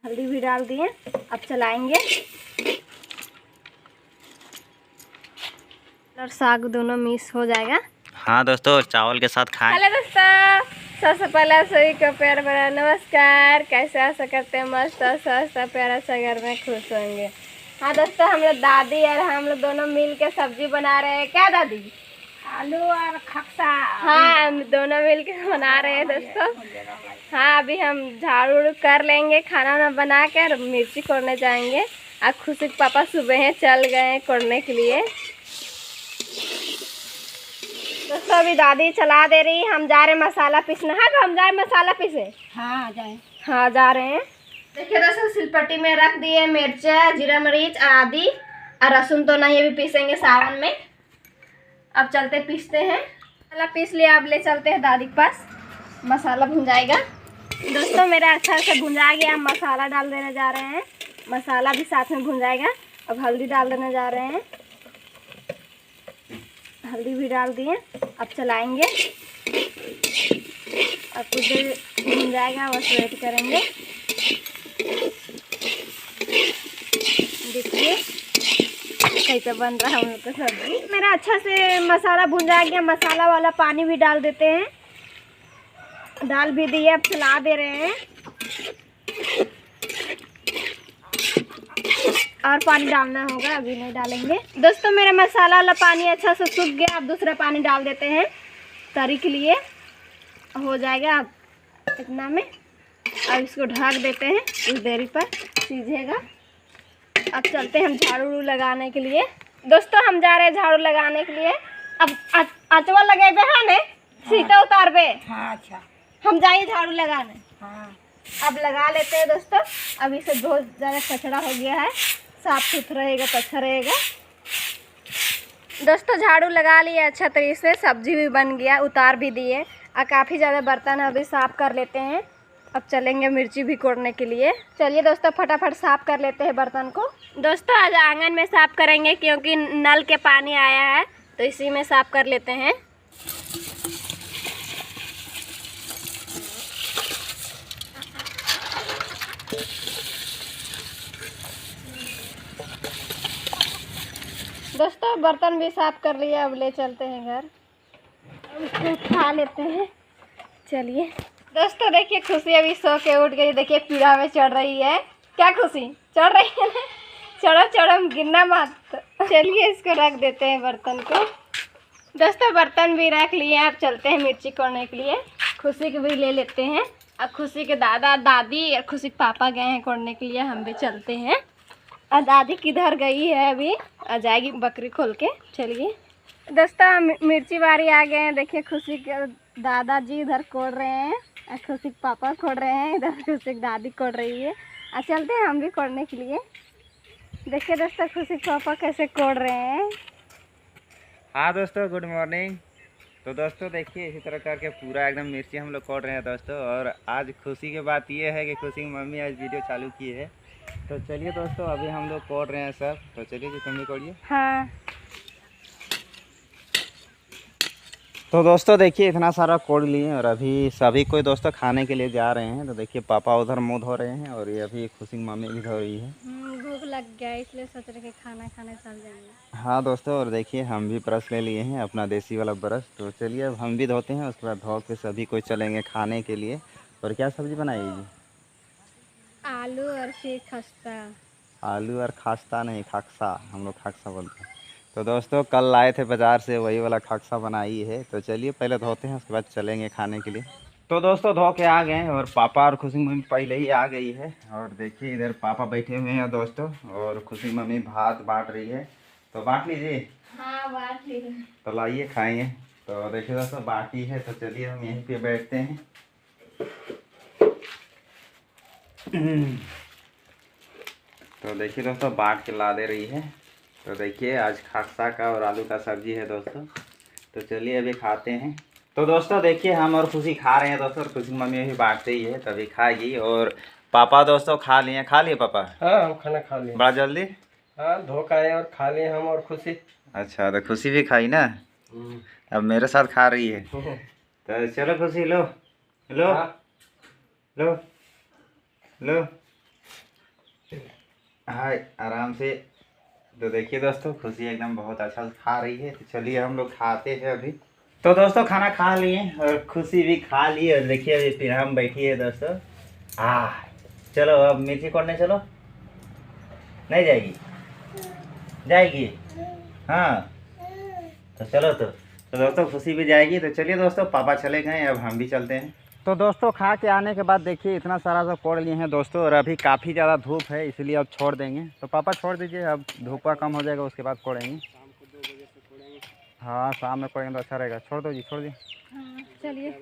हल्दी भी डाल दिए। अब चलाएंगे और साग दोनों मिक्स हो जाएगा। हाँ दोस्तों, चावल के साथ खाएं। हेलो दोस्तों, सबसे पहले सभी को प्यार भरा नमस्कार। कैसे आशा करते हैं मस्त स्वस्थ प्यारा सा घर में खुश होंगे। हाँ दोस्तों, हम लोग दादी और हम लोग दोनों मिल के सब्जी बना रहे हैं। क्या दादी? आलू और खक्सा। हाँ, हम दोनों मिल के बना रहे हैं दोस्तों। हाँ, अभी हम झाड़ू उड़ू कर लेंगे, खाना वाना बना कर मिर्ची कोड़ने जाएंगे। आज खुशी के पापा सुबह चल गए कोड़ने के लिए। दोस्तों अभी दादी चला दे रही, हम जा रहे मसाला पीसना है। तो हम जाए मसाला पीसे। हाँ जाए। हाँ जा रहे हैं। देखिए दोस्तों, सिलपट्टी में रख दिए मिर्च, जीरा मरीच, आदि और लहसुन तो नहीं, अभी पीसेंगे सावन में। अब चलते पीसते हैं। मसाला पीस लिया, अब ले चलते हैं दादी के पास, मसाला भुन जाएगा। दोस्तों मेरा अच्छा से भुंजा गया, हम मसाला डाल देने जा रहे हैं। मसाला भी साथ में भुन जाएगा। अब हल्दी डाल देने जा रहे हैं, हल्दी भी डाल दिए। अब चलाएंगे, अब कुछ देर भुन जाएगा, बस वेट करेंगे। देखिए कैसे बन रहा है हम लोग का सब्जी। मेरा अच्छा से मसाला भुंजा गया, मसाला वाला पानी भी डाल देते हैं। डाल भी दिए, अब चला दे रहे हैं। और पानी डालना होगा, अभी नहीं डालेंगे। दोस्तों मेरा मसाला वाला पानी अच्छा से सूख गया, अब दूसरा पानी डाल देते हैं तरी के लिए। हो जाएगा अब इतना में। अब इसको ढक देते हैं, कुछ देरी पर सीझेगा। अब चलते हैं हम झाड़ू लगाने के लिए। दोस्तों हम जा रहे हैं झाड़ू लगाने के लिए। अब अचवा लगे है ने, सीटा उतार बे। हाँ अच्छा। हम जाइए झाड़ू लगाने। हाँ अब लगा लेते हैं दोस्तों। अब इसे बहुत ज़्यादा कचरा हो गया है, साफ सुथरा रहेगा तो अच्छा रहेगा। दोस्तों झाड़ू लगा लिया अच्छा तरीके से, सब्जी भी बन गया, उतार भी दिए और काफ़ी ज़्यादा बर्तन है, अभी साफ़ कर लेते हैं। अब चलेंगे मिर्ची भी कोड़ने के लिए। चलिए दोस्तों फटाफट साफ़ कर लेते हैं बर्तन को। दोस्तों आज आंगन में साफ़ करेंगे क्योंकि नल के पानी आया है, तो इसी में साफ़ कर लेते हैं। दोस्तों बर्तन भी साफ कर लिया, अब ले चलते हैं घर, उसको उठा लेते हैं। चलिए दोस्तों देखिए, खुशी अभी सो के उठ गई। देखिए पीढ़ा में चढ़ रही है। क्या खुशी चढ़ रही है ना? चढ़ो चढ़ो, गिरना मत। चलिए इसको रख देते हैं बर्तन को। दोस्तों बर्तन भी रख लिए, अब चलते हैं मिर्ची कोड़ने के लिए। खुशी को भी ले लेते हैं। अब खुशी के दादा दादी और खुशी के पापा गए हैं कोड़ने के लिए, हम भी चलते हैं। और दादी किधर गई है, अभी आ जाएगी बकरी खोल के। चलिए दोस्तों मिर्ची बारी आ गए हैं। देखिए खुशी के दादाजी इधर कोड़ रहे हैं और खुशी के पापा कोड़ रहे हैं, इधर खुशी की दादी कोड़ रही है। और चलते हैं हम भी कोड़ने के लिए। देखिए दोस्तों खुशी के पापा कैसे कोड़ रहे हैं। हाँ दोस्तों, गुड मॉर्निंग। तो दोस्तों देखिए, इसी तरह करके पूरा एकदम मिर्ची हम लोग कोड़ रहे हैं दोस्तों। और आज खुशी की बात ये है कि खुशी की मम्मी आज वीडियो चालू की है। तो चलिए दोस्तों, अभी हम लोग कोड़ रहे हैं सब। तो चलिए जी, तुम भी कोड़िए। हाँ तो दोस्तों देखिए, इतना सारा कोड़ लिए और अभी सभी कोई दोस्तों खाने के लिए जा रहे हैं। तो देखिए पापा उधर मुँह धो रहे हैं और ये अभी खुशी की मम्मी भी धो रही है। भूख लग गया इसलिए सोच रहे कि खाना खाने चल जाएंगे। हाँ दोस्तों, और देखिए हम भी ब्रश ले लिए हैं, अपना देसी वाला ब्रश। तो चलिए अब हम भी धोते हैं, उसके बाद धो के सभी कोई चलेंगे खाने के लिए। और क्या सब्जी बनाएगी? आलू और फिर खस्ता। आलू और खास्ता नहीं, खाक्सा, हम लोग खाक्सा बोलते हैं। तो दोस्तों कल लाए थे बाज़ार से, वही वाला खाक्सा बनाई है। तो चलिए पहले धोते हैं, उसके बाद चलेंगे खाने के लिए। तो दोस्तों धो के आ गए हैं और पापा और खुशी मम्मी पहले ही आ गई है। और देखिए इधर पापा बैठे हुए हैं दोस्तों, और खुशी मम्मी भात बांट रही है। तो बांट लीजिए। हाँ बात ठीक है। तो लाइए खाएंगे। तो देखिए दोस्तों बाटी है, तो चलिए हम यहीं पे बैठते हैं। तो देखिए दोस्तों बांट के ला दे रही है। तो देखिए आज खासा का और आलू का सब्जी है दोस्तों। तो चलिए अभी खाते हैं। तो दोस्तों देखिए हम और खुशी खा रहे हैं दोस्तों, और खुशी मम्मी अभी बांटते ही है, तभी खाएगी। और पापा दोस्तों खा लिए। खा लिए पापा? हाँ हम खाना खा लिए बड़ा जल्दी। हाँ, धो के आए और खा लिए हम और खुशी। अच्छा, तो खुशी भी खाई ना, अब मेरे साथ खा रही है। तो चलो खुशी लो लो। हाँ। लो लो। हाय आराम से। तो देखिए दोस्तों खुशी एकदम बहुत अच्छा से खा रही है, तो चलिए हम लोग खाते हैं अभी। तो दोस्तों खाना खा लिए और खुशी भी खा ली, और देखिए अभी फिर हम बैठी है दोस्तों। चलो अब मिर्ची कोड़ने चलो। नहीं जाएगी? जाएगी? हाँ तो चलो। तो दोस्तों खुशी भी जाएगी, तो चलिए दोस्तों पापा चले गए, अब हम भी चलते हैं। तो दोस्तों खा के आने के बाद देखिए इतना सारा सब कोड़ लिए हैं दोस्तों, और अभी काफ़ी ज़्यादा धूप है इसलिए अब छोड़ देंगे। तो पापा छोड़ दीजिए, अब धूप का कम हो जाएगा उसके बाद कोड़ेंगे। हाँ शाम में कोड़ेंगे तो अच्छा रहेगा। छोड़ दो जी, छोड़ दी। हाँ चलिए।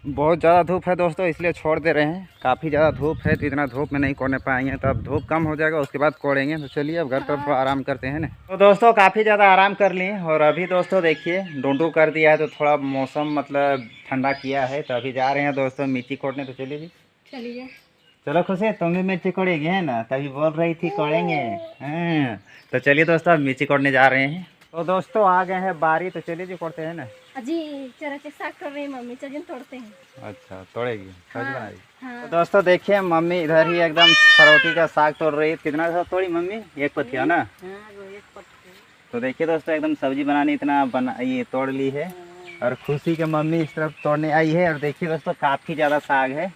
बहुत ज़्यादा धूप है दोस्तों इसलिए छोड़ दे रहे हैं। काफ़ी ज़्यादा धूप है तो इतना धूप में नहीं कोड़ने पाएंगे, तो अब धूप कम हो जाएगा उसके बाद कोड़ेंगे। तो चलिए अब घर पर आराम करते हैं ना। तो दोस्तों काफ़ी ज़्यादा आराम कर लिए, और अभी दोस्तों देखिए डूंडू कर दिया है तो थोड़ा मौसम मतलब ठंडा किया है, तो अभी जा रहे हैं दोस्तों मिर्ची कोड़ने। तो चलिए जी, चलिए। चलो खुशी तुम भी मिर्ची कोड़ेगी है ना, तभी बोल रही थी कोड़ेंगे। हाँ तो चलिए दोस्तों अब मिर्ची कोड़ने जा रहे हैं। तो दोस्तों आ गए हैं बारी, तो चलिए जी कोड़ते हैं ना। अजी चरा के साग कर रही है मम्मी, चलिए तोड़ते हैं। अच्छा तोड़ेगी, सब्जी हाँ, बनाएगी। हाँ। तो दोस्तों देखिए मम्मी इधर ही एकदम खरोटी का साग तोड़ रही है। कितना सा तोड़ी मम्मी? एक पत्तिया ना। तो देखिए दोस्तों एकदम सब्जी बनानी इतना ये तोड़ ली है, और खुशी के मम्मी इस तरफ तोड़ने आई है। और देखिए दोस्तों काफ़ी ज़्यादा साग है,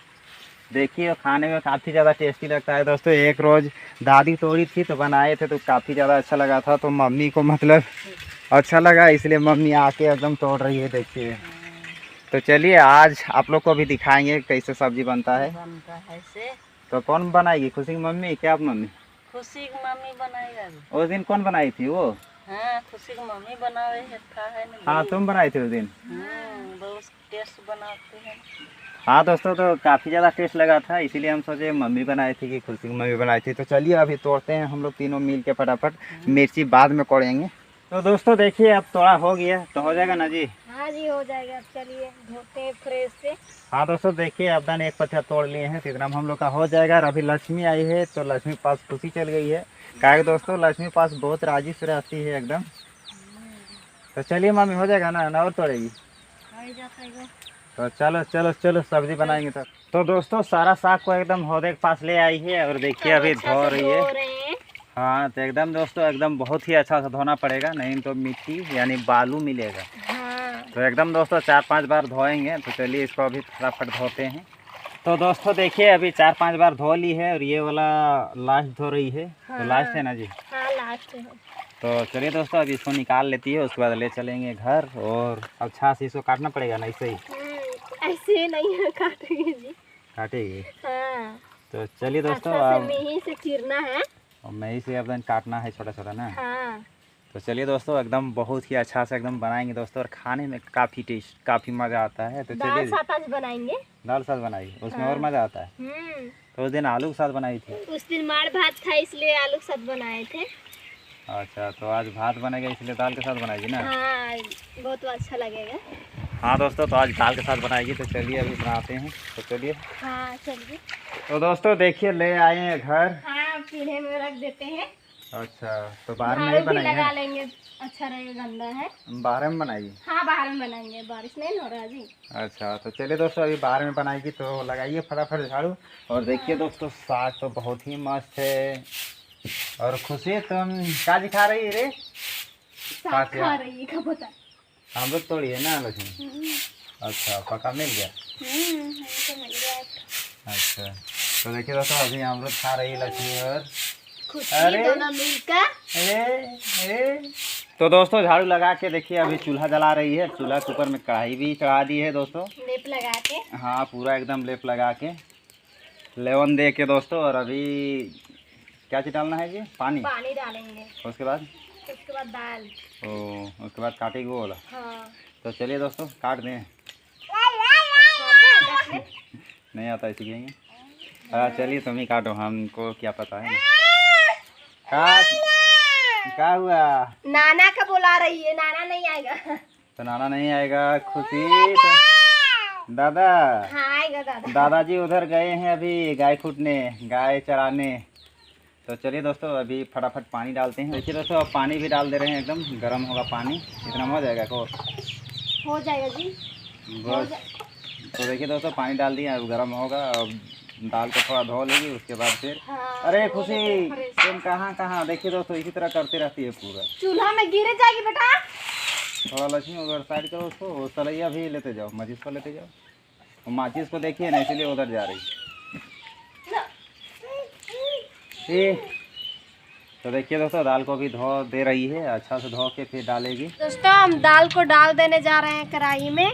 देखिए खाने में काफ़ी ज़्यादा टेस्टी लगता है दोस्तों। एक रोज़ दादी तोड़ी थी तो बनाए थे तो काफ़ी ज़्यादा अच्छा लगा था, तो मम्मी को मतलब अच्छा लगा इसलिए मम्मी आके एकदम तोड़ रही है देखिए। तो चलिए आज आप लोग को भी दिखाएंगे कैसे सब्जी बनता है। तो कौन बनाएगी? खुशी की मम्मी? क्या आप मम्मी? खुशी की मम्मी बनाएगा। उस दिन कौन बनाई थी वो? हाँ खुशी की मम्मी बनावे है, है ना। हाँ तुम बनाई थी उस दिन। बहुत टेस्ट बनाते हैं। हाँ दोस्तों तो काफ़ी ज़्यादा टेस्ट लगा था इसीलिए हम सोचे मम्मी बनाई थी कि खुशी की मम्मी बनाई थी। तो चलिए अभी तोड़ते हैं हम लोग तीनों मिल के फटाफट, मिर्ची बाद में कोड़ेंगे। तो दोस्तों देखिए अब तोड़ा हो गया, तो हो जाएगा ना जी? हाँ जी हो जाएगा। अब चलिए धोते हैं फ्रेश से। हाँ दोस्तों देखिए अब दान एक पत्ता तोड़ लिए हैं, तो इतना हम लोग का हो जाएगा। और अभी लक्ष्मी आई है तो लक्ष्मी पास खुशी चल गई है। क्या दोस्तों लक्ष्मी पास बहुत राजी से रहती है एकदम। तो चलिए मम्मी हो जाएगा ना और तोड़ेगी? तो चलो चलो चलो सब्जी बनाएंगे तब। तो दोस्तों सारा साग को एकदम हौदे के पास ले आई है, और देखिए अभी धो रही है। हाँ तो एकदम दोस्तों एकदम बहुत ही अच्छा से धोना पड़ेगा, नहीं तो मिट्टी यानी बालू मिलेगा। हाँ। तो एकदम दोस्तों 4-5 बार धोएंगे। तो चलिए इसको अभी फटाफट धोते हैं। तो दोस्तों देखिए अभी 4-5 बार धो ली है, और ये वाला लास्ट धो रही है। हाँ। तो लास्ट है ना जी? हाँ लास्ट है। तो चलिए दोस्तों अभी इसको निकाल लेती है, उसके बाद ले चलेंगे घर। और अच्छा से इसको काटना पड़ेगा ना, ऐसे ही? ऐसे नहीं काटेंगे जी। काटेगी? हाँ। तो चलिए दोस्तों अच्छा अब यहीं से चीरना है, और मैं ही से अब काटना है छोटा छोटा ना। हाँ। तो चलिए दोस्तों एकदम बहुत ही अच्छा से एकदम बनाएंगे दोस्तों, और खाने में काफ़ी टेस्ट काफ़ी मज़ा आता है। तो दाल चलिए साथ आज बनाएंगे। दाल साथ बनाई, उसमें हाँ। और मज़ा आता है। तो उस दिन आलू के साथ बनाई थी। उस दिन मार भात था इसलिए आलू के साथ बनाए थे। अच्छा तो आज भात बनेगा इसलिए दाल के साथ बनाएगी ना। हाँ बहुत अच्छा लगेगा। हाँ दोस्तों तो आज दाल के साथ बनाएगी। तो चलिए अभी बनाते हैं। तो चलिए। हाँ चलिए। तो दोस्तों देखिए ले आए हैं घर। हाँ पीढ़े में रख देते हैं। अच्छा तो बाहर में झाड़ू ही भी बनाएंगे? लगा लेंगे, अच्छा रहेगा, गंदा है। बाहर में बनाएगी? हाँ बाहर में बनाएंगे, बारिश नहीं हो रहा जी। अच्छा तो चलिए दोस्तों अभी बाहर में बनाएगी, तो लगाइए फटाफट झाड़ू। और देखिए दोस्तों साग तो बहुत ही मस्त है। और खुशी तुम क्या दिखा रही रे? साग खा रही है, क्या पता। हम लोग तोड़ी है ना लक्ष्मी? अच्छा पका मिल गया? हमको मिल गया। अच्छा तो देखिए दोस्तों अभी हम लोग खा रही है लक्ष्मी और खुशी दोनों मिलकर। तो दोस्तों झाड़ू लगा के देखिए अभी चूल्हा जला रही है। चूल्हा के ऊपर में कढ़ाई भी चढ़ा दी है दोस्तों, लेप लगा के। हाँ पूरा एकदम लेप लगा के लेवन दे के दोस्तों। और अभी क्या चीज़ डालना है जी? पानी डालेंगे। उसके बाद दाल। ओ उसके बाद काटेगी वो वाला। हाँ। तो चलिए दोस्तों काट दें। नहीं आता है सीखेंगे। हाँ चलिए तुम ही काटो, हमको क्या पता है ना। काट। क्या हुआ? नाना का बुला रही है, नाना नहीं आएगा। तो नाना नहीं आएगा खुशी तो दादा। हाँ आएगा दादा। दादाजी उधर गए हैं अभी गाय खूटने, गाय चराने। तो चलिए दोस्तों अभी फटाफट पानी डालते हैं। देखिए दोस्तों अब पानी भी डाल दे रहे हैं, एकदम गर्म होगा पानी। इतना हो जाएगा को? हो जाएगा जी। बस। तो देखिए दोस्तों पानी डाल दिया, अब गर्म होगा। अब दाल को थोड़ा धो लेगी, उसके बाद फिर हाँ, अरे खुशी तुम कहाँ कहाँ, देखिए दोस्तों इसी तरह करती रहती है पूरा। चूल्हा में गिरे जाएगी बेटा। थोड़ा लक्ष्मी उधर साइड करो उसको, वो सलैया भी लेते जाओ, माचिस को लेते जाओ। वो माचिस को देखिए ना, इसीलिए उधर जा रही। तो देखिए दोस्तों दाल को भी धो दे रही है, अच्छा से धो के फिर डालेगी। दोस्तों हम दाल को डाल देने जा रहे हैं कढ़ाई में।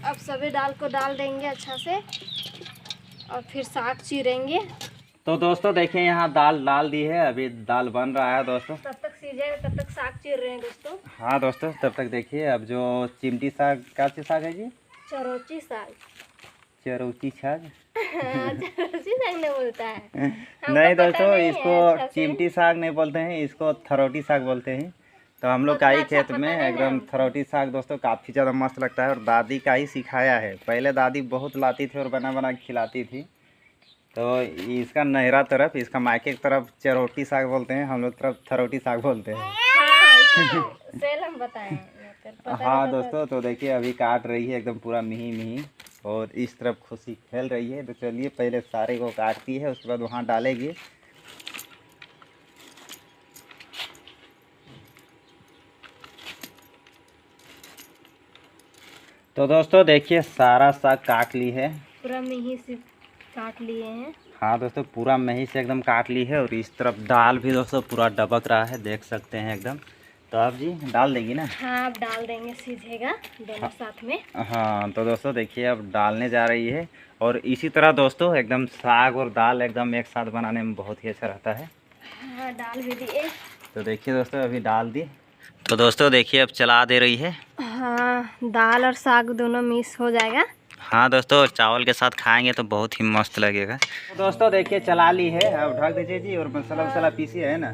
अब सभी दाल को डाल देंगे अच्छा से और फिर साग चीरेंगे। तो दोस्तों देखिए यहाँ दाल डाल दी है, अभी दाल बन रहा है दोस्तों। तब तक सीजेगा तब तक साग चीर रहे हैं दोस्तों। हाँ दोस्तों तब तक देखिए, अब जो चिमटी साग, क्या साग है जी? चरौची साग। चरौची साग चरौची साग नहीं बोलता है। नहीं दोस्तों, नहीं है इसको अच्छा से। चिमटी साग नहीं बोलते हैं, इसको थरोटी साग बोलते हैं। तो हम लोग का ही खेत में एकदम थरोटी साग दोस्तों काफ़ी ज़्यादा मस्त लगता है, और दादी का ही सिखाया है। पहले दादी बहुत लाती थी और बना बना के खिलाती थी। तो इसका नहरा तरफ, इसका मायके की तरफ चरौटी साग बोलते हैं, हम लोग तरफ थरोटी साग बोलते हैं। सेल हम बताएं। हाँ दोस्तों, तो देखिए अभी काट रही है एकदम पूरा मिही मिही, और इस तरफ खुशी खेल रही है। तो चलिए पहले सारे को काटती है, उसके बाद वहाँ डालेगी। तो दोस्तों देखिए सारा साग काट ली है, पूरा मिही से काट लिए हैं। हाँ दोस्तों पूरा मही से एकदम काट ली है। और इस तरफ दाल भी दोस्तों पूरा डबक रहा है, देख सकते हैं एकदम। तो आप जी डाल देंगी ना? हाँ अब डाल देंगे, सीझेगा दोनों साथ में। हाँ तो दोस्तों देखिए अब डालने जा रही है। और इसी तरह दोस्तों एकदम साग और दाल एकदम एक साथ बनाने में बहुत ही अच्छा रहता है। हाँ डाल भी दिए। तो देखिए दोस्तों अभी डाल दी। तो दोस्तों देखिए अब चला दे रही है। हाँ दाल और साग दोनों मिक्स हो जाएगा। हाँ दोस्तों चावल के साथ खाएंगे तो बहुत ही मस्त लगेगा। तो दोस्तों देखिए चला ली है, अब ढक दीजिए जी। और मसाला वसाला पीसी है ना?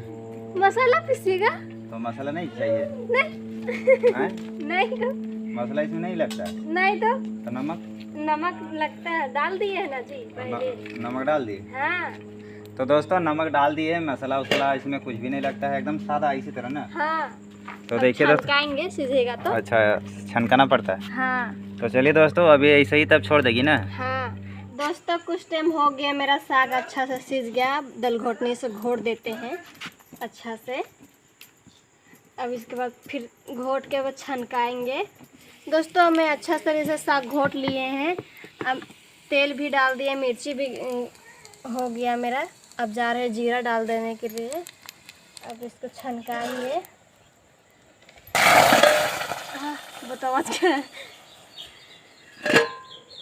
मसाला पीसिएगा? तो मसाला नहीं चाहिए? नहीं नहीं तो मसाला इसमें नहीं लगता है? नहीं तो नमक? नमक लगता है, डाल दिए है ना जी पहले। नमक डाल दिए? हाँ तो दोस्तों नमक डाल दिए, मसाला वसाला इसमें कुछ भी नहीं लगता है, एकदम सादा इसी तरह ना। हाँ तो देखिए दोस्तों, छनकाएंगे सीझेगा तो। अच्छा छनकाना पड़ता है। हाँ तो चलिए दोस्तों अभी ऐसे ही तब छोड़ देगी ना? हाँ दोस्तों कुछ टाइम हो गया, मेरा साग अच्छा से सीझ गया। दल घोटने से घोट देते हैं अच्छा से। अब इसके बाद फिर घोट के वो छनकाएंगे। दोस्तों मैं अच्छा तरह से साग घोट लिए हैं। अब तेल भी डाल दिए, मिर्ची भी हो गया मेरा। अब जा रहे हैं जीरा डाल देने के लिए। अब इसको छनकाएंगे। बताओ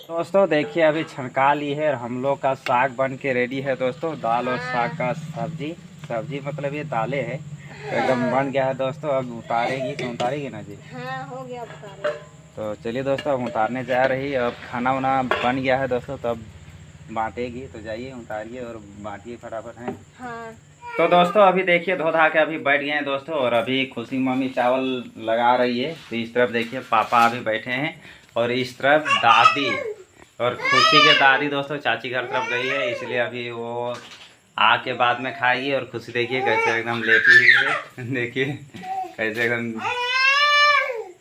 दोस्तों देखिए अभी छनका ली है और हम लोग का साग बन के रेडी है दोस्तों। दाल और साग का सब्जी मतलब ये दालें है, तो एकदम बन गया है दोस्तों। अब उतारेगी तो उतारेगी ना जी? हाँ हो गया बता। तो चलिए दोस्तों अब उतारने जा रही है। अब खाना वाना बन गया है दोस्तों, तब बांटेगी। तो जाइए उतारिए और बांटिए फटाफट हैं। हाँ तो दोस्तों अभी देखिए धो धा के अभी बैठ गए हैं दोस्तों, और अभी खुशी मम्मी चावल लगा रही है। तो इस तरफ देखिए पापा अभी बैठे हैं, और इस तरफ दादी। और खुशी के दादी दोस्तों चाची घर तरफ गई है, इसलिए अभी वो आके बाद में खाएगी। और खुशी देखिए कैसे एकदम लेटी हुई है, देखिए कैसे एकदम।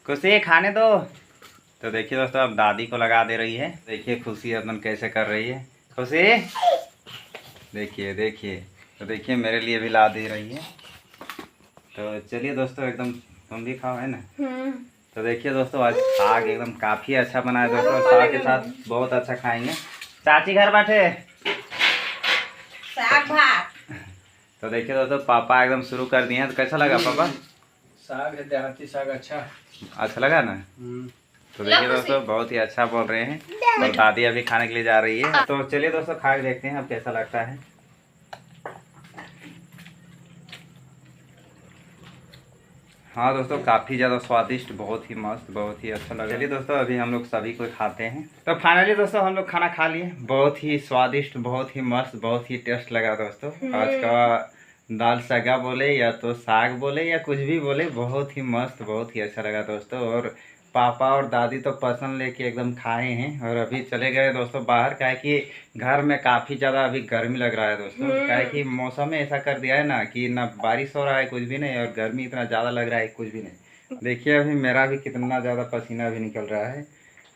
खुशी खाने दो। तो देखिए दोस्तों अब दादी को लगा दे रही है। देखिए खुशी अपन कैसे कर रही है। खुशी देखिए देखिए, तो देखिए मेरे लिए भी ला दे रही है। तो चलिए दोस्तों एकदम तुम भी खाओ है ना। तो देखिए दोस्तों आज साग एकदम काफ़ी अच्छा बना है दोस्तों, साग के साथ बहुत अच्छा खाएंगे। चाची घर बैठे साग भात। तो देखिए दोस्तों पापा एकदम शुरू कर दिए हैं। तो कैसा लगा पापा? साग है, देहाती साग अच्छा लगा ना? तो देखिए दोस्तों बहुत ही अच्छा बोल रहे हैं। तो दादी अभी खाने के लिए जा रही है। तो चलिए दोस्तों खा के देखते हैं अब कैसा लगता है। हाँ दोस्तों काफ़ी ज़्यादा स्वादिष्ट, बहुत ही मस्त, बहुत ही अच्छा लगा। चलिए दोस्तों अभी हम लोग सभी को खाते हैं। तो फाइनली दोस्तों हम लोग खाना खा लिए। बहुत ही स्वादिष्ट, बहुत ही मस्त, बहुत ही टेस्ट लगा दोस्तों। आज का दाल सगा बोले या तो साग बोले या कुछ भी बोले, बहुत ही मस्त, बहुत ही अच्छा लगा दोस्तों। और पापा और दादी तो पसंद लेके एकदम खाए हैं। और अभी चले गए दोस्तों बाहर, क्या है कि घर में काफ़ी ज़्यादा अभी गर्मी लग रहा है दोस्तों। क्या है कि मौसम में ऐसा कर दिया है ना कि ना बारिश हो रहा है कुछ भी नहीं, और गर्मी इतना ज़्यादा लग रहा है कुछ भी नहीं। देखिए अभी मेरा भी कितना ज़्यादा पसीना भी निकल रहा है।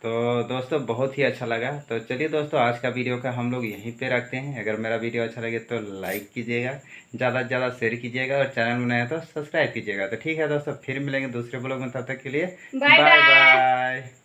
तो दोस्तों बहुत ही अच्छा लगा। तो चलिए दोस्तों, आज का वीडियो का हम लोग यहीं पे रखते हैं। अगर मेरा वीडियो अच्छा लगे तो लाइक कीजिएगा, ज़्यादा से ज़्यादा शेयर कीजिएगा, और चैनल में नया तो सब्सक्राइब कीजिएगा। तो ठीक है दोस्तों, फिर मिलेंगे दूसरे ब्लॉग में, तब तक के लिए बाय बाय बाय। बाय।